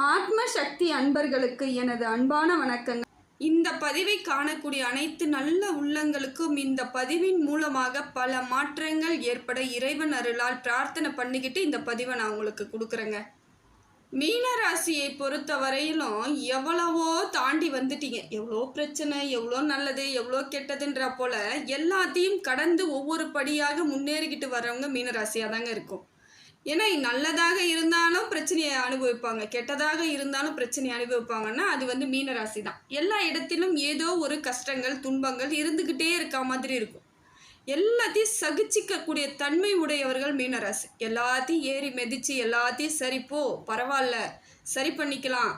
ஆத்ம சக்தி அன்பர்களுக்கு எனது அன்பான வணக்கங்கள். இந்த பதிவை காணக்கூடிய அனைத்து நல்ல உள்ளங்களுக்கும் இந்த பதிவின் மூலமாக பல மாற்றங்கள் ஏற்பட இறைவன் அருளால் பிரார்த்தனை பண்ணிக்கிட்டு இந்த பதிவை நான் உங்களுக்கு கொடுக்குறேங்க. மீனராசியை பொறுத்த வரையிலும் எவ்வளவோ தாண்டி வந்துட்டீங்க. எவ்வளோ பிரச்சனை, எவ்வளோ நல்லது, எவ்வளோ கெட்டதுன்ற போல எல்லாத்தையும் கடந்து ஒவ்வொரு படியாக முன்னேறிக்கிட்டு வரவங்க மீனராசியாக தாங்க இருக்கும். ஏன்னா நல்லதாக இருந்தாலும் பிரச்சனையை அனுபவிப்பாங்க, கெட்டதாக இருந்தாலும் பிரச்சனையை அனுபவிப்பாங்கன்னா அது மீனராசி தான். எல்லா இடத்திலும் ஏதோ ஒரு கஷ்டங்கள், துன்பங்கள் இருந்துக்கிட்டே இருக்க மாதிரி இருக்கும். எல்லாத்தையும் சகிச்சிக்கக்கூடிய தன்மை உடையவர்கள் மீனராசி. எல்லாத்தையும் ஏறி மிதித்து எல்லாத்தையும் சரிப்போ பரவாயில்ல சரி பண்ணிக்கலாம்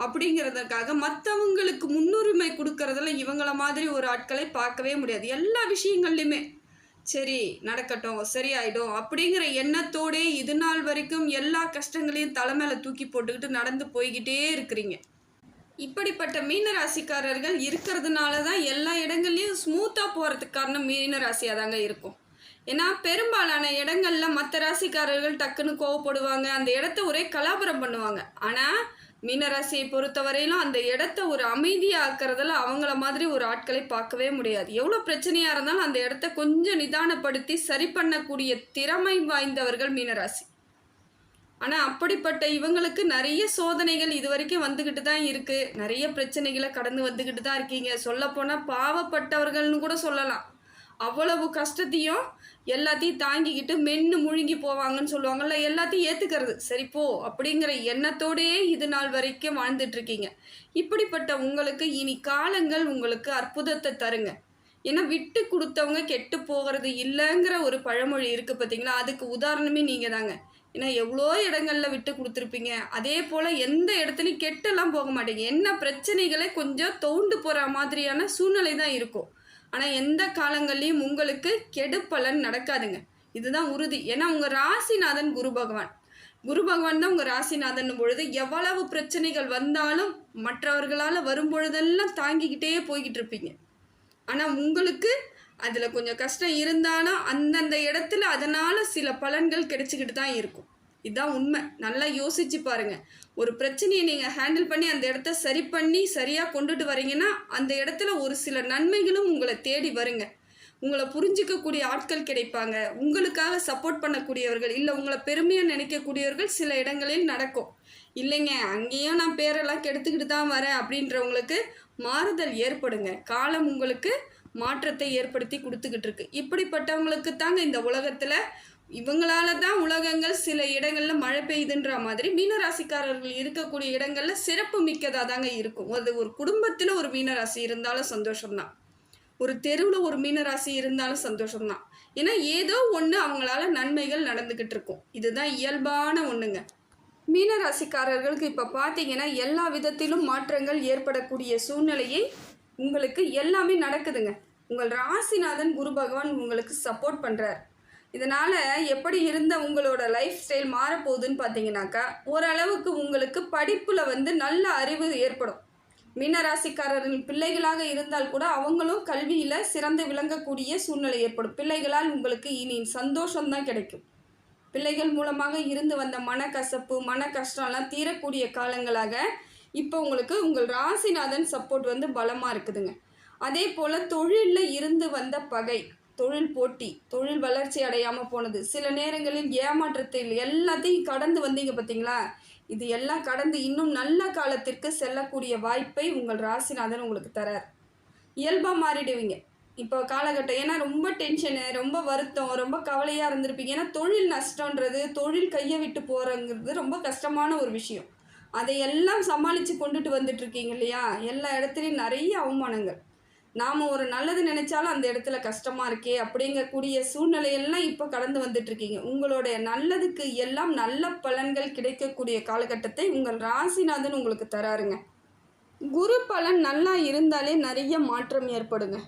அப்படிங்கிறதுக்காக மற்றவங்களுக்கு முன்னுரிமை கொடுக்கறதுல இவங்கள மாதிரி ஒரு ஆட்களை பார்க்கவே முடியாது. எல்லா விஷயங்கள்லையுமே சரி நடக்கட்டும், சரியாயிடும் அப்படிங்கிற எண்ணத்தோடே இது நாள் வரைக்கும் எல்லா கஷ்டங்களையும் தலைமையில தூக்கி போட்டுக்கிட்டு நடந்து போய்கிட்டே இருக்கிறீங்க. இப்படிப்பட்ட மீனராசிக்காரர்கள் இருக்கிறதுனால தான் எல்லா இடங்கள்லையும் ஸ்மூத்தாக போகிறதுக்கு காரணம் மீனராசியாக தாங்க இருக்கும். ஏன்னா பெரும்பாலான இடங்களில் மற்ற ராசிக்காரர்கள் டக்குன்னு கோவப்படுவாங்க, அந்த இடத்த ஒரே கலாபரம் பண்ணுவாங்க. ஆனால் மீனராசியை பொறுத்தவரையிலும் அந்த இடத்த ஒரு அமைதியாக ஆக்கிறதுல அவங்கள மாதிரி ஒரு ஆட்களை பார்க்கவே முடியாது. எவ்வளோ பிரச்சனையாக இருந்தாலும் அந்த இடத்த கொஞ்சம் நிதானப்படுத்தி சரி பண்ணக்கூடிய திறமை வாய்ந்தவர்கள் மீனராசி. ஆனால் அப்படிப்பட்ட இவங்களுக்கு நிறைய சோதனைகள் இது வரைக்கும் வந்துக்கிட்டு தான் இருக்குது. நிறைய பிரச்சனைகளை கடந்து வந்துக்கிட்டு தான் இருக்கீங்க. சொல்லப்போனால் பாவப்பட்டவர்கள்னு கூட சொல்லலாம். அவ்வளவு கஷ்டத்தையும் எல்லாத்தையும் தாங்கிக்கிட்டு மென்று முழுங்கி போவாங்கன்னு சொல்லுவாங்கள்ல, எல்லாத்தையும் ஏற்றுக்கிறது சரிப்போ அப்படிங்கிற எண்ணத்தோடையே இது நாள் வரைக்கும் வாழ்ந்துட்டுருக்கீங்க. இப்படிப்பட்ட உங்களுக்கு இனி காலங்கள் உங்களுக்கு அற்புதத்தை தருங்க. ஏன்னா விட்டு கொடுத்தவங்க கெட்டு போகிறது இல்லைங்கிற ஒரு பழமொழி இருக்குது பார்த்தீங்களா, அதுக்கு உதாரணமே நீங்கள் தாங்க. ஏன்னா எவ்வளோ இடங்களில் விட்டு கொடுத்துருப்பீங்க, அதே போல் எந்த இடத்துலையும் கெட்டெல்லாம் போக மாட்டீங்க. என்ன பிரச்சனைகளே கொஞ்சம் தோண்டு போகிற மாதிரியான சூழ்நிலை தான் இருக்கும். ஆனால் எந்த காலங்கள்லையும் உங்களுக்கு கெடுப்பலன் நடக்காதுங்க, இதுதான் உறுதி. ஏன்னா உங்கள் ராசிநாதன் குரு பகவான் தான் உங்கள் ராசிநாதன் பொழுது எவ்வளவு பிரச்சனைகள் வந்தாலும் மற்றவர்களால் வரும்பொழுதெல்லாம் தாங்கிக்கிட்டே போய்கிட்டு இருப்பீங்க. ஆனால் உங்களுக்கு அதில் கொஞ்சம் கஷ்டம் இருந்தாலும் அந்தந்த இடத்துல அதனால் சில பலன்கள் கிடைச்சிக்கிட்டு தான் இருக்கும். இதுதான் உண்மை. நல்லா யோசிச்சு பாருங்கள். ஒரு பிரச்சனையை நீங்கள் ஹேண்டில் பண்ணி அந்த இடத்த சரி பண்ணி சரியாக கொண்டுட்டு வரீங்கன்னா அந்த இடத்துல ஒரு சில நன்மைகளும் உங்களை தேடி வருங்க. உங்களை புரிஞ்சிக்கக்கூடிய ஆட்கள் கிடைப்பாங்க, உங்களுக்காக சப்போர்ட் பண்ணக்கூடியவர்கள், இல்லை உங்களை பெருமையாக நினைக்கக்கூடியவர்கள் சில இடங்களில் நடக்கும். இல்லைங்க அங்கேயும் நான் பேரெல்லாம் கெடுத்துக்கிட்டு தான் வரேன் அப்படின்றவங்களுக்கு மாறுதல் ஏற்படுங்க. காலம் உங்களுக்கு மாற்றத்தை ஏற்படுத்தி கொடுத்துக்கிட்டு இருக்கு. இப்படிப்பட்டவங்களுக்கு தாங்க இந்த உலகத்தில் இவங்களால தான் உலகங்கள் சில இடங்களில் மழை பெய்யுதுன்ற மாதிரி மீனராசிக்காரர்கள் இருக்கக்கூடிய இடங்களில் சிறப்பு மிக்கதாக தாங்க இருக்கும். அது ஒரு குடும்பத்தில் ஒரு மீனராசி இருந்தாலும் சந்தோஷம்தான், ஒரு தெருவில் ஒரு மீனராசி இருந்தாலும் சந்தோஷம்தான். ஏன்னா ஏதோ ஒன்று அவங்களால நன்மைகள் நடந்துக்கிட்டு இருக்கும். இதுதான் இயல்பான ஒன்றுங்க. மீனராசிக்காரர்களுக்கு இப்போ பார்த்தீங்கன்னா எல்லா விதத்திலும் மாற்றங்கள் ஏற்படக்கூடிய சூழ்நிலையை உங்களுக்கு எல்லாமே நடக்குதுங்க. உங்கள் ராசிநாதன் குரு பகவான் உங்களுக்கு சப்போர்ட் பண்ணுறார். இதனால் எப்படி இருந்த உங்களோட லைஃப் ஸ்டைல் மாறப்போகுதுன்னு பார்த்தீங்கன்னாக்கா, ஓரளவுக்கு உங்களுக்கு படிப்பில் நல்ல அறிவு ஏற்படும். மீனராசிக்காரர்கள் பிள்ளைகளாக இருந்தால் கூட அவங்களும் கல்வியில் சிறந்து விளங்கக்கூடிய சூழ்நிலை ஏற்படும். பிள்ளைகளால் உங்களுக்கு இனி சந்தோஷம்தான் கிடைக்கும். பிள்ளைகள் மூலமாக இருந்து வந்த மனக்கசப்பு, மன கஷ்டம்லாம் தீரக்கூடிய காலங்களாக இப்போ உங்களுக்கு உங்கள் ராசிநாதன் சப்போர்ட் பலமாக இருக்குதுங்க. அதே போல் தொழிலில் இருந்து வந்த பகை, தொழில் போட்டி, தொழில் வளர்ச்சி அடையாமல் போனது, சில நேரங்களில் ஏமாற்றத்தில் எல்லாத்தையும் கடந்து வந்தீங்க பார்த்தீங்களா, இது எல்லாம் கடந்து இன்னும் நல்ல காலத்திற்கு செல்லக்கூடிய வாய்ப்பை உங்கள் ராசிநாதன் உங்களுக்கு தரார். இயல்பாக மாறிடுவீங்க இப்போ காலகட்டம். ஏன்னா ரொம்ப டென்ஷனு, ரொம்ப வருத்தம், ரொம்ப கவலையாக இருந்திருப்பீங்க. ஏன்னா தொழில் நஷ்டன்றது, தொழில் கையை விட்டு போகிறங்கிறது ரொம்ப கஷ்டமான ஒரு விஷயம். அதையெல்லாம் சமாளித்து கொண்டுட்டு வந்துட்டுருக்கீங்க இல்லையா. எல்லா இடத்துலையும் நிறைய அவமானங்கள், நாம் ஒரு நல்லது நினைச்சாலும் அந்த இடத்துல கஷ்டமாக இருக்கே அப்படிங்கக்கூடிய சூழ்நிலையெல்லாம் இப்போ கடந்து வந்துட்டுருக்கீங்க. உங்களுடைய நல்லதுக்கு எல்லாம் நல்ல பலன்கள் கிடைக்கக்கூடிய காலகட்டத்தை உங்கள் ராசிநாதன் உங்களுக்கு தராருங்க. குரு பலன் நல்லா இருந்தாலே நிறைய மாற்றம் ஏற்படுங்க.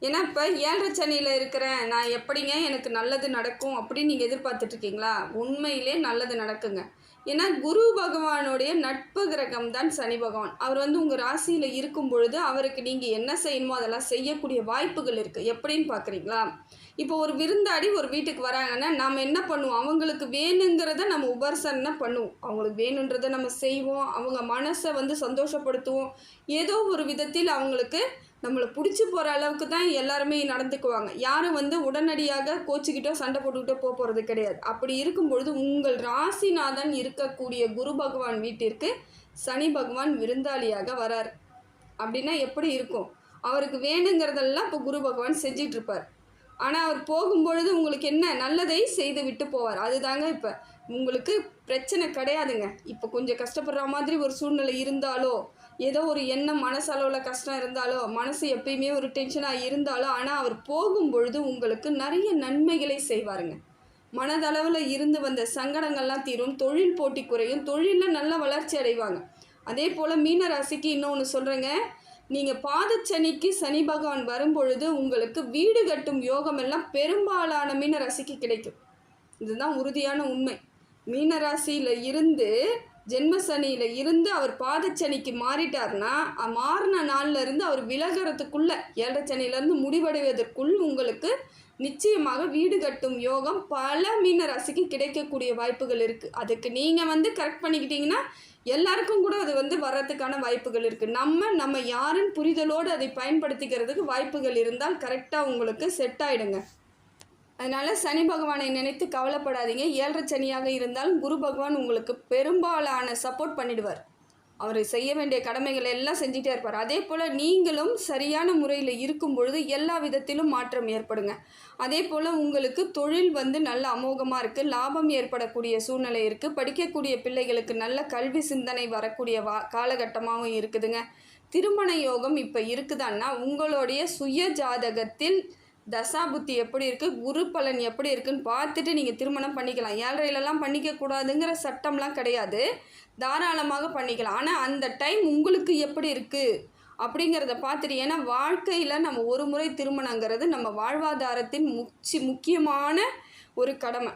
ஏன்னா இப்போ 7.5 சனியில் இருக்கிறேன் நான், எப்படிங்க எனக்கு நல்லது நடக்கும் அப்படின்னு நீங்கள் எதிர்பார்த்துட்ருக்கீங்களா? உண்மையிலே நல்லது நடக்குங்க. ஏன்னா குரு பகவானுடைய நட்பு கிரகம் தான் சனி பகவான். அவர் உங்கள் ராசியில் இருக்கும் பொழுது அவருக்கு நீங்கள் என்ன செய்யணுமோ அதெல்லாம் செய்யக்கூடிய வாய்ப்புகள் இருக்குது. எப்படின்னு பார்க்குறீங்களா? இப்போ ஒரு விருந்தாடி ஒரு வீட்டுக்கு வராங்கன்னா நாம் என்ன பண்ணுவோம், அவங்களுக்கு வேணுங்கிறத நம்ம உபசரணை பண்ணுவோம், அவங்களுக்கு வேணுன்றதை நம்ம செய்வோம், அவங்க மனசை வந்து சந்தோஷப்படுத்துவோம். ஏதோ ஒரு விதத்தில் அவங்களுக்கு நம்மளை பிடிச்சி போகிற அளவுக்கு தான் எல்லாருமே நடந்துக்குவாங்க. யாரும் வந்து உடனடியாக கோச்சிக்கிட்டோ சண்டை போட்டுக்கிட்டோ போகிறது கிடையாது. அப்படி இருக்கும் பொழுது உங்கள் ராசிநாதன் இருக்கக்கூடிய குரு பகவான் வீட்டிற்கு சனி பகவான் விருந்தாளியாக வரார் அப்படின்னா எப்படி இருக்கும்? அவருக்கு வேணுங்கிறதெல்லாம் இப்போ குரு பகவான் செஞ்சிட்ருப்பார். ஆனால் அவர் போகும்பொழுது உங்களுக்கு என்ன நல்லதை செய்து விட்டு போவார். அதுதாங்க இப்போ உங்களுக்கு பிரச்சனை கிடையாதுங்க. இப்போ கொஞ்சம் கஷ்டப்படுற மாதிரி ஒரு சூழ்நிலை இருந்தாலோ, ஏதோ ஒரு எண்ணம் மனசளவில் கஷ்டம் இருந்தாலோ, மனசு எப்பயுமே ஒரு டென்ஷனாக இருந்தாலோ, ஆனால் அவர் போகும்பொழுது உங்களுக்கு நிறைய நன்மைகளை செய்வாருங்க. மனதளவில் இருந்து வந்த சங்கடங்கள்லாம் தீரும், தொழில் போட்டி குறையும், தொழிலில் நல்ல வளர்ச்சி அடைவாங்க. அதே போல் மீன ராசிக்கு இன்னொன்று சொல்கிறேங்க, நீங்கள் பாதச்சனிக்கு சனி பகவான் வரும்பொழுது உங்களுக்கு வீடு கட்டும் யோகம் எல்லாம் பெரும்பாலான மீன ராசிக்கு கிடைக்கும். இதுதான் உறுதியான உண்மை. மீன ராசியில் இருந்து ஜென்ம சனியில் இருந்து அவர் பாதச்சனிக்கு மாறிட்டார்னா, மாறின நாளில் இருந்து அவர் விலகிறதுக்குள்ளே 7 சனியிலேருந்து முடிவடைவதற்குள் உங்களுக்கு நிச்சயமாக வீடு கட்டும் யோகம் பல மீன ராசிக்கு கிடைக்கக்கூடிய வாய்ப்புகள் இருக்குது. அதுக்கு நீங்கள் வந்து கரெக்ட் பண்ணிக்கிட்டிங்கன்னா எல்லாருக்கும் கூட அது வந்து வர்றதுக்கான வாய்ப்புகள் இருக்குது. நம்ம யாருன்னு புரிதலோடு அதை பயன்படுத்திக்கிறதுக்கு வாய்ப்புகள் இருந்தால் கரெக்டாக உங்களுக்கு செட் ஆகிடுங்க. அதனால் சனி பகவானை நினைத்து கவலைப்படாதீங்க. 7 சனியாக இருந்தாலும் குரு பகவான் உங்களுக்கு பெரும்பாலான சப்போர்ட் பண்ணிடுவார். அவர் செய்ய வேண்டிய கடமைகளை எல்லாம் செஞ்சுட்டே இருப்பார். அதே போல் நீங்களும் சரியான முறையில் இருக்கும் பொழுது எல்லா விதத்திலும் மாற்றம் ஏற்படுங்க. அதே போல் உங்களுக்கு தொழில் வந்து நல்ல அமோகமாக இருக்குது, லாபம் ஏற்படக்கூடிய சூழ்நிலை இருக்குது, படிக்கக்கூடிய பிள்ளைகளுக்கு நல்ல கல்வி சிந்தனை வரக்கூடிய காலகட்டமாகவும் இருக்குதுங்க. திருமண யோகம் இப்போ இருக்குதான்னா உங்களுடைய சுய ஜாதகத்தில் தசாபுத்தி எப்படி இருக்குது, குரு பலன் எப்படி இருக்குன்னு பார்த்துட்டு நீங்கள் திருமணம் பண்ணிக்கலாம். 7லைலலாம் பண்ணிக்கக்கூடாதுங்கிற சட்டம்லாம் கிடையாது, தாராளமாக பண்ணிக்கலாம். ஆனால் அந்த டைம் உங்களுக்கு எப்படி இருக்குது அப்படிங்கிறத பார்த்துட்டு, ஏன்னா வாழ்க்கையில் நம்ம ஒரு முறை திருமணங்கிறது நம்ம வாழ்வாதாரத்தின் முக்கியமான ஒரு கடமை.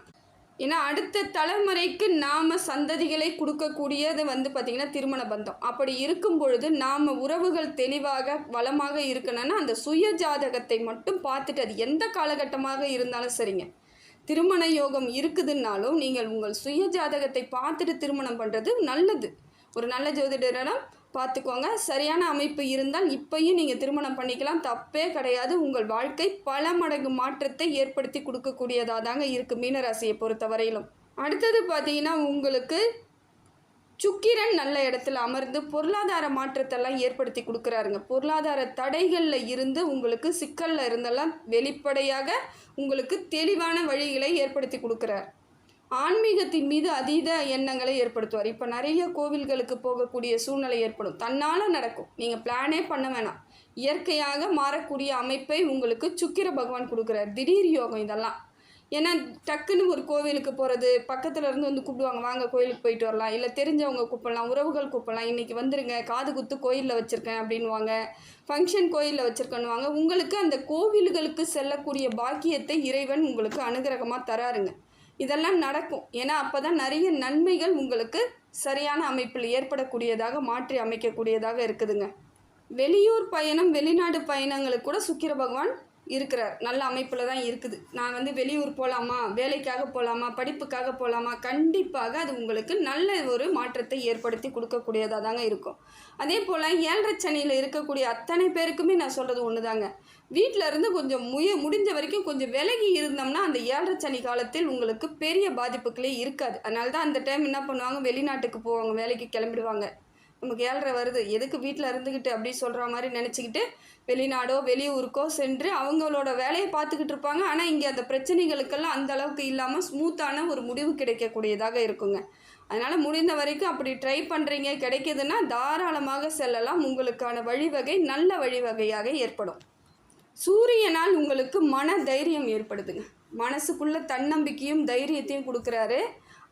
ஏன்னா அடுத்த தலைமுறைக்கு நாம் சந்ததிகளை கொடுக்கக்கூடியது வந்து பார்த்திங்கன்னா திருமண பந்தம். அப்படி இருக்கும் பொழுது நாம் உறவுகள் தெளிவாக வளமாக இருக்கணும்னா அந்த சுய ஜாதகத்தை மட்டும் பார்த்துட்டு, அது எந்த காலகட்டமாக இருந்தாலும் சரிங்க, திருமண யோகம் இருக்குதுன்னாலும் நீங்கள் உங்கள் சுய ஜாதகத்தை பார்த்துட்டு திருமணம் பண்ணுறது நல்லது. ஒரு நல்ல ஜோதிடரிடம் பார்த்துக்கோங்க. சரியான அமைப்பு இருந்தால் இப்பையும் நீங்கள் திருமணம் பண்ணிக்கலாம், தப்பே கிடையாது. உங்கள் வாழ்க்கை பல மடங்கு மாற்றத்தை ஏற்படுத்தி கொடுக்கக்கூடியதாக தாங்க இருக்குது மீனராசியை பொறுத்தவரையிலும். அடுத்தது பார்த்தீங்கன்னா உங்களுக்கு சுக்கிரன் நல்ல இடத்துல அமர்ந்து பொருளாதார மாற்றத்தெல்லாம் ஏற்படுத்தி கொடுக்குறாருங்க. பொருளாதார தடைகளில் இருந்து உங்களுக்கு சிக்கலில் இருந்தெல்லாம் வெளிப்படையாக உங்களுக்கு தெளிவான வழிகளை ஏற்படுத்தி கொடுக்குறார். ஆன்மீகத்தின் மீது அதீத எண்ணங்களை ஏற்படுத்துவார். இப்போ நிறைய கோவில்களுக்கு போகக்கூடிய சூழ்நிலை ஏற்படும், தன்னால் நடக்கும், நீங்கள் பிளானே பண்ண வேணாம், இயற்கையாக மாறக்கூடிய அமைப்பை உங்களுக்கு சுக்கிர பகவான் கொடுக்குறார். திடீர் யோகம் இதெல்லாம். ஏன்னா டக்குன்னு ஒரு கோவிலுக்கு போகிறது, பக்கத்தில் இருந்து வந்து கூப்பிடுவாங்க, வாங்க கோயிலுக்கு போயிட்டு வரலாம், இல்லை தெரிஞ்சவங்க கூப்பிடலாம், உறவுகள் கூப்பிடலாம், இன்றைக்கி வந்துருங்க காது குத்து கோயிலில் வச்சுருக்கேன் அப்படின்வாங்க, ஃபங்க்ஷன் கோயிலில் வச்சுருக்கேன்னுவாங்க. உங்களுக்கு அந்த கோவில்களுக்கு செல்லக்கூடிய பாக்கியத்தை இறைவன் உங்களுக்கு அனுகிரகமாக தராருங்க. இதெல்லாம் நடக்கும். ஏன்னா அப்போ தான் நிறைய நன்மைகள் உங்களுக்கு சரியான அமைப்பில் ஏற்படக்கூடியதாக மாற்றி அமைக்கக்கூடியதாக இருக்குதுங்க. வெளியூர் பயணம், வெளிநாடு பயணங்களுக்கு கூட சுக்கிர பகவான் இருக்கிறார், நல்ல அமைப்பில் தான் இருக்குது. நான் வந்து வெளியூர் போகலாமா, வேலைக்காக போகலாமா, படிப்புக்காக போகலாமா, கண்டிப்பாக அது உங்களுக்கு நல்ல ஒரு மாற்றத்தை ஏற்படுத்தி கொடுக்கக்கூடியதாக தாங்க இருக்கும். அதே போல் 7 சனியில் இருக்கக்கூடிய அத்தனை பேருக்குமே நான் சொல்கிறது ஒன்று தாங்க, வீட்டில் இருந்து கொஞ்சம் முடிஞ்ச வரைக்கும் கொஞ்சம் விலகி இருந்தோம்னா அந்த 7 சனி காலத்தில் உங்களுக்கு பெரிய பாதிப்புகளே இருக்காது. அதனால தான் அந்த டைம் என்ன பண்ணுவாங்க, வெளிநாட்டுக்கு போவாங்க, வேலைக்கு கிளம்பிடுவாங்க. நமக்கு 7 வருது, எதுக்கு வீட்டில் இருந்துக்கிட்டு அப்படி சொல்கிற மாதிரி நினச்சிக்கிட்டு வெளிநாடோ வெளியூருக்கோ சென்று அவங்களோட வேலையை பார்த்துக்கிட்டு இருப்பாங்க. ஆனால் இங்கே அந்த பிரச்சனைகளுக்கெல்லாம் அந்த அளவுக்கு இல்லாமல் ஸ்மூத்தான ஒரு முடிவு கிடைக்கக்கூடியதாக இருக்குங்க. அதனால் முடிந்த வரைக்கும் அப்படி ட்ரை பண்ணுறீங்க, கிடைக்கிதுன்னா தாராளமாக செல்லலாம். உங்களுக்கான வழிவகை நல்ல வழிவகையாக ஏற்படும். சூரியனால் உங்களுக்கு மன தைரியம் ஏற்படுதுங்க. மனசுக்குள்ளே தன்னம்பிக்கையும் தைரியத்தையும் கொடுக்குறாரு.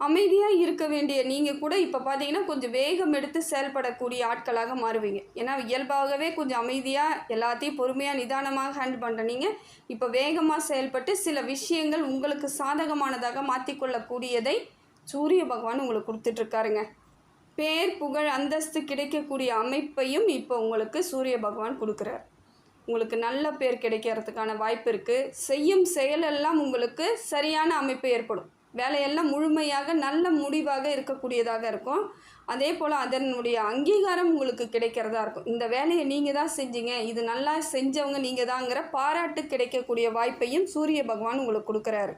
அமைதியாக இருக்க வேண்டிய நீங்கள் கூட இப்போ பார்த்தீங்கன்னா கொஞ்சம் வேகம் எடுத்து செயல்படக்கூடிய ஆட்களாக மாறுவீங்க. ஏன்னா இயல்பாகவே கொஞ்சம் அமைதியாக எல்லாத்தையும் பொறுமையாக நிதானமாக ஹேண்டில் பண்ணுற நீங்கள் இப்போ வேகமாக செயல்பட்டு சில விஷயங்கள் உங்களுக்கு சாதகமானதாக மாற்றிக்கொள்ளக்கூடியதை சூரிய பகவான் உங்களுக்கு கொடுத்துட்ருக்காருங்க. பேர் புகழ் அந்தஸ்து கிடைக்கக்கூடிய அமைப்பையும் இப்போ உங்களுக்கு சூரிய பகவான் கொடுக்குறார். உங்களுக்கு நல்ல பேர் கிடைக்கிறதுக்கான வாய்ப்பு இருக்குது. செய்யும் செயலெல்லாம் உங்களுக்கு சரியான அமைப்பு ஏற்படும். வேலையெல்லாம் முழுமையாக நல்ல முடிவாக இருக்கக்கூடியதாக இருக்கும். அதே போல் அதனுடைய அங்கீகாரம் உங்களுக்கு கிடைக்கிறதா இருக்கும். இந்த வேலையை நீங்கள் தான் செஞ்சீங்க, இது நல்லா செஞ்சவங்க நீங்கள் தாங்கிற பாராட்டு கிடைக்கக்கூடிய வாய்ப்பையும் சூரிய பகவான் உங்களுக்கு கொடுக்குறாரு.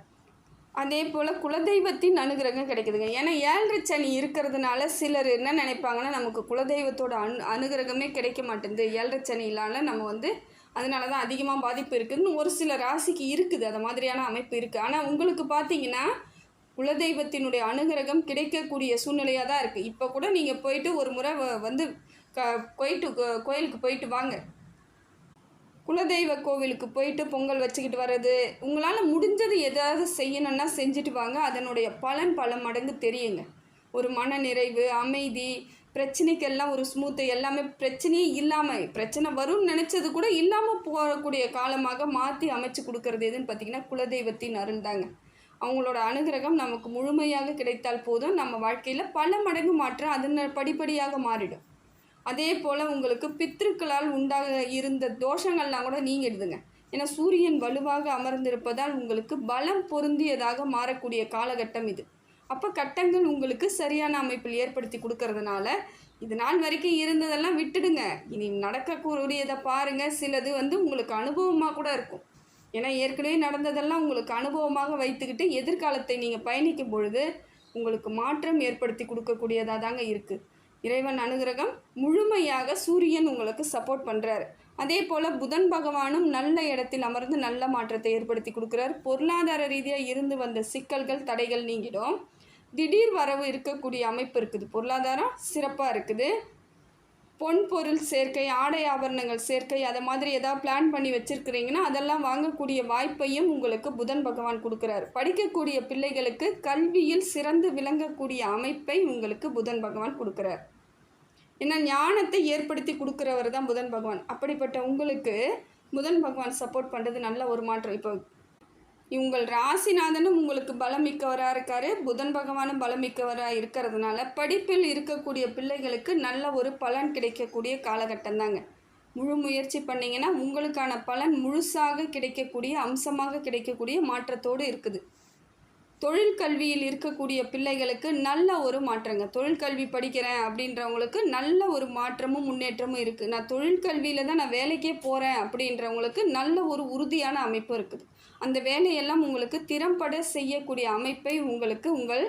அதே போல் குலதெய்வத்தின் அனுகிரகம் கிடைக்குதுங்க. ஏன்னா 7 சனி இருக்கிறதுனால சிலர் என்ன நினைப்பாங்கன்னா, நமக்கு குலதெய்வத்தோட அனுகிரகமே கிடைக்க மாட்டேங்குது, 7 சனியிலான நம்ம அதனால தான் அதிகமாக பாதிப்பு இருக்குதுன்னு ஒரு சில ராசிக்கு இருக்குது. அது மாதிரியான அமைப்பு இருக்குது. ஆனால் உங்களுக்கு பார்த்தீங்கன்னா குலதெய்வத்தினுடைய அனுகிரகம் கிடைக்கக்கூடிய சூழ்நிலையாக தான் இருக்குது. இப்போ கூட நீங்கள் போயிட்டு ஒரு முறை கோயிலுக்கு போயிட்டு வாங்க. குலதெய்வ கோவிலுக்கு போயிட்டு பொங்கல் வச்சுக்கிட்டு வர்றது, உங்களால் முடிஞ்சது எதாவது செய்யணுன்னா செஞ்சுட்டு வாங்க. அதனுடைய பலன் பல மடங்கு தெரியுங்க. ஒரு மன நிறைவு, அமைதி, பிரச்சனைக்கெல்லாம் ஒரு ஸ்மூத்து, எல்லாமே பிரச்சனையே இல்லாமல், பிரச்சனை வரும்னு நினச்சது கூட இல்லாமல் போகக்கூடிய காலமாக மாற்றி அமைச்சு கொடுக்கறது எதுன்னு பார்த்திங்கன்னா குலதெய்வத்தின் அருள் தாங்க. அவங்களோட அனுகிரகம் நமக்கு முழுமையாக கிடைத்தால் போதும், நம்ம வாழ்க்கையில் பல மடங்கு மாற்றம் அதன் படிப்படியாக மாறிடும். அதே போல் உங்களுக்கு பித்ருக்களால் உண்டாக இருந்த தோஷங்கள்லாம் கூட நீங்கிடுதுங்க. ஏன்னா சூரியன் வலுவாக அமர்ந்திருப்பதால் உங்களுக்கு பலம் பொருந்தியதாக மாறக்கூடிய காலகட்டம் இது. அப்போ கட்டங்கள் உங்களுக்கு சரியான அமைப்பில் ஏற்படுத்தி கொடுக்கறதுனால இது நாள் வரைக்கும் இருந்ததெல்லாம் விட்டுடுங்க. இனி நடக்கக்கூடியதை பாருங்கள். சிலது உங்களுக்கு அனுபவமாக கூட இருக்கும். ஏன்னா ஏற்கனவே நடந்ததெல்லாம் உங்களுக்கு அனுபவமாக வைத்துக்கிட்டு எதிர்காலத்தை நீங்கள் பயணிக்கும் பொழுது உங்களுக்கு மாற்றம் ஏற்படுத்தி கொடுக்கக்கூடியதாக தாங்க இருக்குது. இறைவன் அனுகிரகம் முழுமையாக சூரியன் உங்களுக்கு சப்போர்ட் பண்ணுறாரு. அதே போல் புதன் பகவானும் நல்ல இடத்தில் அமர்ந்து நல்ல மாற்றத்தை ஏற்படுத்தி கொடுக்குறாரு. பொருளாதார ரீதியாக இருந்து வந்த சிக்கல்கள் தடைகள் நீங்கிடும். திடீர் வரவு இருக்கக்கூடிய அமைப்பு இருக்குது. பொருளாதாரம் சிறப்பாக இருக்குது. பொன் பொருள் சேர்க்கை, ஆடை ஆபரணங்கள் சேர்க்கை, அதை மாதிரி ஏதாவது பிளான் பண்ணி வச்சுருக்கிறீங்கன்னா அதெல்லாம் வாங்கக்கூடிய வாய்ப்பையும் உங்களுக்கு புதன் பகவான் கொடுக்குறாரு. படிக்கக்கூடிய பிள்ளைகளுக்கு கல்வியில் சிறந்து விளங்கக்கூடிய அமைப்பை உங்களுக்கு புதன் பகவான் கொடுக்குறார். ஏன்னா ஞானத்தை ஏற்படுத்தி கொடுக்குறவர் தான் புதன் பகவான். அப்படிப்பட்ட உங்களுக்கு புதன் பகவான் சப்போர்ட் பண்ணுறது நல்ல ஒரு மாற்றம். இப்போ உங்கள் ராசிநாதனும் உங்களுக்கு பலமிக்கவராக இருக்கார், புதன் பகவானும் பலமிக்கவராக இருக்கிறதுனால படிப்பில் இருக்கக்கூடிய பிள்ளைகளுக்கு நல்ல ஒரு பலன் கிடைக்கக்கூடிய காலகட்டம் தாங்க. முழு முயற்சி பண்ணிங்கன்னா உங்களுக்கான பலன் முழுசாக கிடைக்கக்கூடிய அம்சமாக கிடைக்கக்கூடிய மாற்றத்தோடு இருக்குது. தொழில் கல்வியில் இருக்கக்கூடிய பிள்ளைகளுக்கு நல்ல ஒரு மாற்றங்க. தொழில் கல்வி படிக்கிறேன் அப்படின்றவங்களுக்கு நல்ல ஒரு மாற்றமும் முன்னேற்றமும் இருக்குது. நான் தொழில் கல்வியில் தான் நான் வேலைக்கே போகிறேன் அப்படின்றவங்களுக்கு நல்ல ஒரு உறுதியான அமைப்பு இருக்குது. அந்த வேலையெல்லாம் உங்களுக்கு திறம்பட செய்யக்கூடிய அமைப்பை உங்களுக்கு உங்கள்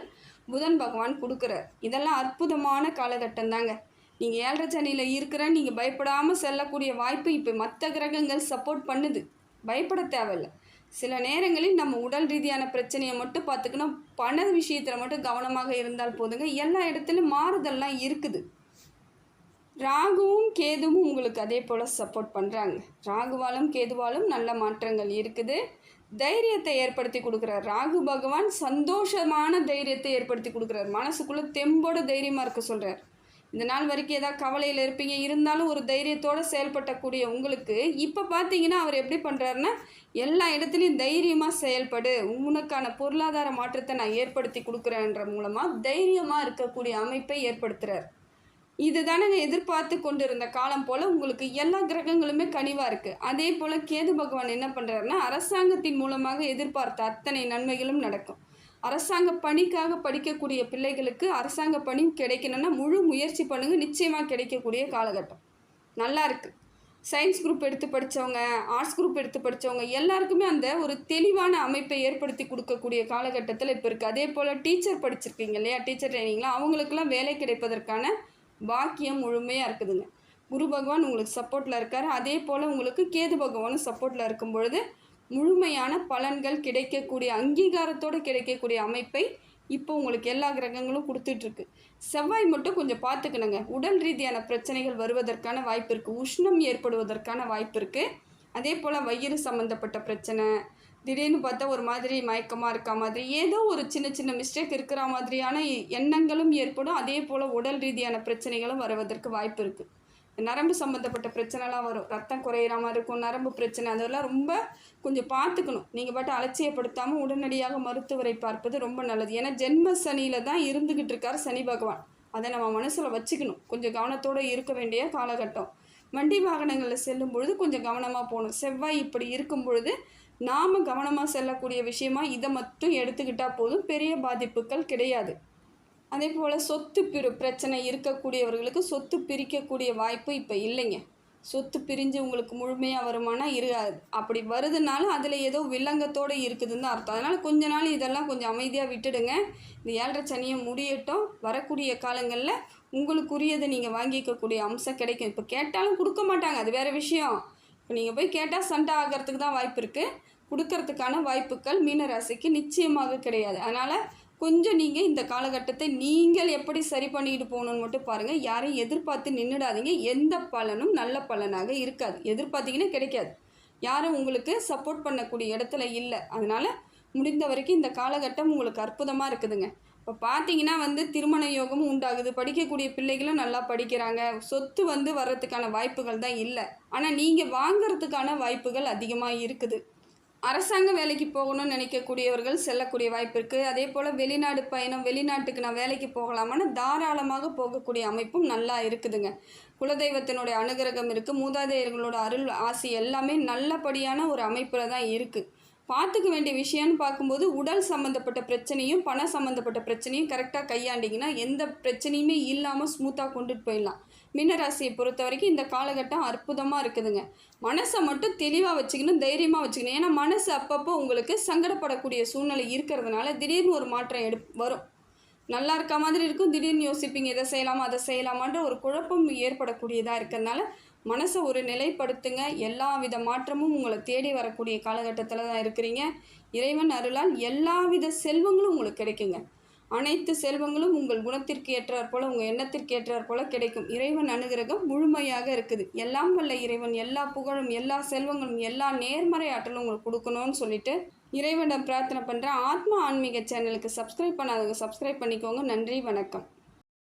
புதன் பகவான் கொடுக்குறார். இதெல்லாம் அற்புதமான காலகட்டம் தாங்க. நீங்கள் 7 சனியில் இருக்கிறேன்னு நீங்கள் பயப்படாமல் செல்லக்கூடிய வாய்ப்பு இப்போ மற்ற கிரகங்கள் சப்போர்ட் பண்ணுது. பயப்பட தேவையில்லை. சில நேரங்களில் நம்ம உடல் ரீதியான பிரச்சனையை மட்டும் பார்த்துக்கணும். பண விஷயத்தில் மட்டும் கவனமாக இருந்தால் போதுங்க. எல்லா இடத்துலையும் மாறுதல்லாம் இருக்குது. ராகுவும் கேதுவும் உங்களுக்கு அதே போல் சப்போர்ட் பண்ணுறாங்க. ராகுவாலும் கேதுவாலும் நல்ல மாற்றங்கள் இருக்குது. தைரியத்தை ஏற்படுத்தி கொடுக்குறார். ராகு பகவான் சந்தோஷமான தைரியத்தை ஏற்படுத்தி கொடுக்குறார். மனசுக்குள்ளே தெம்போடு தைரியமாக இருக்க சொல்கிறார். இந்த நாள் வரைக்கும் ஏதாவது கவலையில் இருப்பீங்க, இருந்தாலும் ஒரு தைரியத்தோடு செயல்படக்கூடிய உங்களுக்கு இப்போ பார்த்தீங்கன்னா அவர் எப்படி பண்ணுறாருன்னா எல்லா இடத்துலையும் தைரியமாக செயல்படு, உனக்கான பொருளாதார மாற்றத்தை நான் ஏற்படுத்தி கொடுக்குறேன்ற மூலமாக தைரியமாக இருக்கக்கூடிய அமைப்பை ஏற்படுத்துகிறார். இது தானே எதிர்பார்த்து கொண்டு இருந்த காலம் போல் உங்களுக்கு எல்லா கிரகங்களுமே கனிவாக இருக்குது. அதே போல் கேது பகவான் என்ன பண்ணுறாருன்னா அரசாங்கத்தின் மூலமாக எதிர்பார்த்த அத்தனை நன்மைகளும் நடக்கும். அரசாங்க பணிக்காக படிக்கக்கூடிய பிள்ளைகளுக்கு அரசாங்க பணி கிடைக்கணும்னா முழு முயற்சி பண்ணுங்கள், நிச்சயமாக கிடைக்கக்கூடிய காலகட்டம் நல்லா இருக்குது. சயின்ஸ் குரூப் எடுத்து படித்தவங்க, ஆர்ட்ஸ் குரூப் எடுத்து படித்தவங்க எல்லாருக்குமே அந்த ஒரு தெளிவான அமைப்பை ஏற்படுத்தி கொடுக்கக்கூடிய காலகட்டத்தில் இப்போ இருக்குது. அதே போல் டீச்சர் படிச்சிருக்கீங்க இல்லையா, டீச்சர் ட்ரைனிங்லாம் அவங்களுக்கெல்லாம் வேலை கிடைப்பதற்கான பாக்கியம் முழுமையாக இருக்குதுங்க. குரு பகவான் உங்களுக்கு சப்போர்ட்டில் இருக்கார். அதே போல் உங்களுக்கு கேது பகவானும் சப்போர்ட்டில் இருக்கும் பொழுது முழுமையான பலன்கள் கிடைக்கக்கூடிய அங்கீகாரத்தோடு கிடைக்கக்கூடிய அமைப்பை இப்போ உங்களுக்கு எல்லா கிரகங்களும் கொடுத்துட்ருக்கு. செவ்வாய் மட்டும் கொஞ்சம் பார்த்துக்கணுங்க. உடல் ரீதியான பிரச்சனைகள் வருவதற்கான வாய்ப்பு இருக்குது. உஷ்ணம் ஏற்படுவதற்கான வாய்ப்பு இருக்குது. அதே போல் வயிறு சம்மந்தப்பட்ட பிரச்சனை, திடீர்னு பார்த்தா ஒரு மாதிரி மயக்கமாக இருக்க மாதிரி, ஏதோ ஒரு சின்ன சின்ன மிஸ்டேக் இருக்கிற மாதிரியான எண்ணங்களும் ஏற்படும். அதே போல் உடல் ரீதியான பிரச்சனைகளும் வருவதற்கு வாய்ப்பு இருக்குது. நரம்பு சம்மந்தப்பட்ட பிரச்சனைலாம் வரும். ரத்தம் குறையிற மாதிரி இருக்கும், நரம்பு பிரச்சனை, அதெல்லாம் ரொம்ப கொஞ்சம் பார்த்துக்கணும். நீங்கள் பாட்டு அலட்சியப்படுத்தாமல் உடனடியாக மருத்துவரை பார்ப்பது ரொம்ப நல்லது. ஏன்னா ஜென்ம சனியில் தான் இருந்துக்கிட்டு இருக்கார் சனி பகவான். அதை நம்ம மனசில் வச்சுக்கணும். கொஞ்சம் கவனத்தோடு இருக்க வேண்டிய காலகட்டம். வண்டி வாகனங்களில் செல்லும் பொழுது கொஞ்சம் கவனமாக போகணும். செவ்வாய் இப்படி இருக்கும் பொழுது நாம் கவனமாக செல்லக்கூடிய விஷயமா இதை மட்டும் எடுத்துக்கிட்டால் போதும், பெரிய பாதிப்புகள் கிடையாது. அதே போல் சொத்து பிரச்சனை இருக்கக்கூடியவர்களுக்கு சொத்து பிரிக்கக்கூடிய வாய்ப்பு இப்போ இல்லைங்க. சொத்து பிரிஞ்சு உங்களுக்கு முழுமையாக வருமானா இருக்காது. அப்படி வருதுனாலும் அதில் ஏதோ வில்லங்கத்தோடு இருக்குதுன்னு அர்த்தம். அதனால் கொஞ்ச நாள் இதெல்லாம் கொஞ்சம் அமைதியாக விட்டுடுங்க. இந்த 7.5 சனியை முடியட்டும். வரக்கூடிய காலங்களில் உங்களுக்குரியதை நீங்கள் வாங்கிக்கக்கூடிய அம்சம் கிடைக்கும். இப்போ கேட்டாலும் கொடுக்க மாட்டாங்க, அது வேறு விஷயம். இப்போ நீங்கள் போய் கேட்டால் சண்டை ஆகிறதுக்கு தான் வாய்ப்பு இருக்குது. கொடுக்கறதுக்கான வாய்ப்புகள் மீனராசிக்கு நிச்சயமாக கிடையாது. அதனால் கொஞ்சம் நீங்கள் இந்த காலகட்டத்தை நீங்கள் எப்படி சரி பண்ணிட்டு போகணுன்னு மட்டும் பாருங்கள். யாரையும் எதிர்பார்த்து நின்றுடாதீங்க. எந்த பலனும் நல்ல பலனாக இருக்காது. எதிர்பார்த்தீங்கன்னா கிடைக்காது. யாரும் உங்களுக்கு சப்போர்ட் பண்ணக்கூடிய இடத்துல இல்லை. அதனால் முடிந்த வரைக்கும் இந்த காலகட்டம் உங்களுக்கு அற்புதமாக இருக்குதுங்க. இப்போ பார்த்தீங்கன்னா திருமண யோகமும் உண்டாகுது. படிக்கக்கூடிய பிள்ளைகளும் நல்லா படிக்கிறாங்க. சொத்து வர்றதுக்கான வாய்ப்புகள் தான் இல்லை. ஆனால் நீங்கள் வாங்கிறதுக்கான வாய்ப்புகள் அதிகமாக இருக்குது. அரசாங்க வேலைக்கு போகணும்னு நினைக்கக்கூடியவர்கள் செல்லக்கூடிய வாய்ப்பு இருக்குது. அதே போல் வெளிநாடு பயணம், வெளிநாட்டுக்கு நான் வேலைக்கு போகலாமான்னு தாராளமாக போகக்கூடிய அமைப்பும் நல்லா இருக்குதுங்க. குலதெய்வத்தினுடைய அனுகிரகம் இருக்குது. மூதாதையர்களோட அருள் ஆசி எல்லாமே நல்லபடியான ஒரு அமைப்பில் தான் இருக்குது. பார்த்துக்க வேண்டிய விஷயம்னு பார்க்கும்போது உடல் சம்மந்தப்பட்ட பிரச்சனையும் பண சம்மந்தப்பட்ட பிரச்சனையும் கரெக்டாக கையாண்டிங்கன்னா எந்த பிரச்சனையுமே இல்லாமல் ஸ்மூத்தாக கொண்டுட்டு போயிடலாம். மீனராசியை பொறுத்த வரைக்கும் இந்த காலகட்டம் அற்புதமாக இருக்குதுங்க. மனசை மட்டும் தெளிவாக வச்சுக்கணும், தைரியமாக வச்சுக்கணும். ஏன்னா மனசு அப்பப்போ உங்களுக்கு சங்கடப்படக்கூடிய சூழ்நிலை இருக்கிறதுனால திடீர்னு ஒரு மாற்றம் வரும். நல்லா இருக்க மாதிரி இருக்கும், திடீர்னு யோசிப்பீங்க இதை செய்யலாமா அதை செய்யலாமான்ற ஒரு குழப்பம் ஏற்படக்கூடியதாக இருக்கிறதுனால மனசை ஒரு நிலைப்படுத்துங்க. எல்லா வித மாற்றமும் உங்களை தேடி வரக்கூடிய காலகட்டத்தில் தான் இருக்கிறீங்க. இறைவன் அருளால் எல்லா வித செல்வங்களும் உங்களுக்கு கிடைக்குங்க. அனைத்து செல்வங்களும் உங்கள் குணத்திற்கு ஏற்றாற் போல், உங்கள் எண்ணத்திற்கு ஏற்றாற் போல் கிடைக்கும். இறைவன் அனுகிரகம் முழுமையாக இருக்குது. எல்லாம் வல்ல இறைவன் எல்லா புகழும், எல்லா செல்வங்களும், எல்லா நேர்மறை ஆற்றலும் உங்களுக்கு கொடுக்கணும்னு சொல்லிட்டு இறைவனிடம் பிரார்த்தனை பண்ணுறேன். ஆத்மா ஆன்மீக சேனலுக்கு சப்ஸ்கிரைப் பண்ணாதவங்க சப்ஸ்கிரைப் பண்ணிக்கோங்க. நன்றி, வணக்கம்.